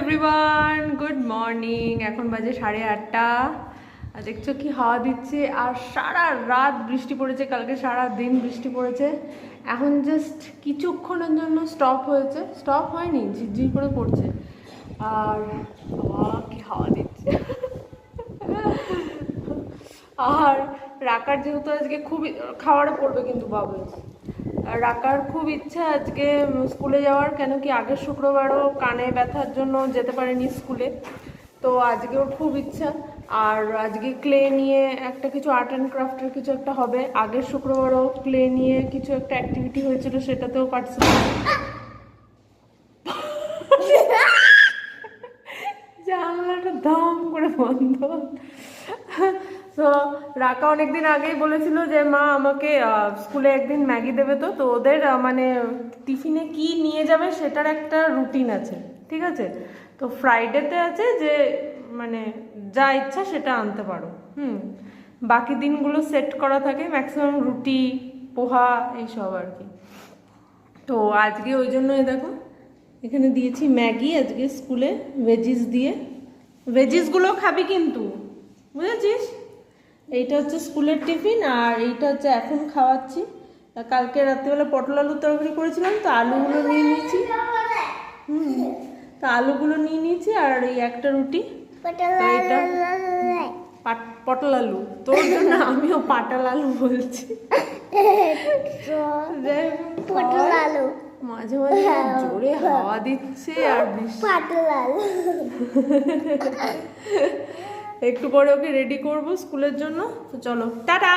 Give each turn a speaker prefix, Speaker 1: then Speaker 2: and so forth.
Speaker 1: Everyone, good morning. এখন বাজে 8:30। আর দেখছো কি হাওয়া দিচ্ছে, আর সারা রাত বৃষ্টি পড়েছে, কালকে সারা দিন বৃষ্টি পড়েছে। এখন জাস্ট কিছুক্ষণের জন্য স্টপ হয়েছে, স্টপ হয়নি, ঝিরঝির করে পড়ছে। আর কি হাওয়া দিচ্ছে। আর রাকার যেহেতু আজকে খুবই খাওয়ারে পড়বে কিন্তু বাবু, রাকার খুব ইচ্ছা আজকে স্কুলে যাওয়ার, কেন কি আগের শুক্রবারও কানে ব্যথার জন্য যেতে পারেনি স্কুলে, তো আজকে ওর খুব ইচ্ছা। আর আজকে ক্লে নিয়ে একটা কিছু আর্ট অ্যান্ড ক্রাফটের কিছু একটা হবে। আগের শুক্রবারও ক্লে নিয়ে কিছু একটা অ্যাক্টিভিটি হয়েছিল, সেটাতেও পার্টিসিপেট। জানলাটা দাম করে বন্ধ। তো রাকা অনেকদিন আগেই বলেছিল যে মা আমাকে স্কুলে একদিন ম্যাগি দেবে, তো ওদের মানে টিফিনে কি নিয়ে যাবে সেটার একটা রুটিন আছে, ঠিক আছে। তো ফ্রাইডেতে আছে যে মানে যা ইচ্ছা সেটা আনতে পারো, বাকি দিনগুলো সেট করা থাকে, ম্যাক্সিমাম রুটি পোহা এইসব আর কি। তো আজকে ওই জন্যই দেখো এখানে দিয়েছি ম্যাগি আজকে স্কুলে, ভেজিস দিয়ে। ভেজিসগুলো খাবি কিন্তু, বুঝেছিস। এইটা হচ্ছে স্কুলের টিফিন, আর এইটা হচ্ছে এখন খাওয়াচ্ছি। কালকে রাত্রিবেলা পটল আলুর তরকারি করেছিলাম, তো আলুগুলো নিয়ে নিয়েছি। তো আলুগুলো নিয়ে নিয়েছি, আর এই একটা রুটি। এইটা পটল আলু, তোর জন্য আমিও পাটাল আলু বলছি। পটল আলু মাঝে মাঝে জোরে হাওয়া দিচ্ছে আর একটু পরে ওকে রেডি করবো স্কুলের জন্য। তো চলো, টাটা।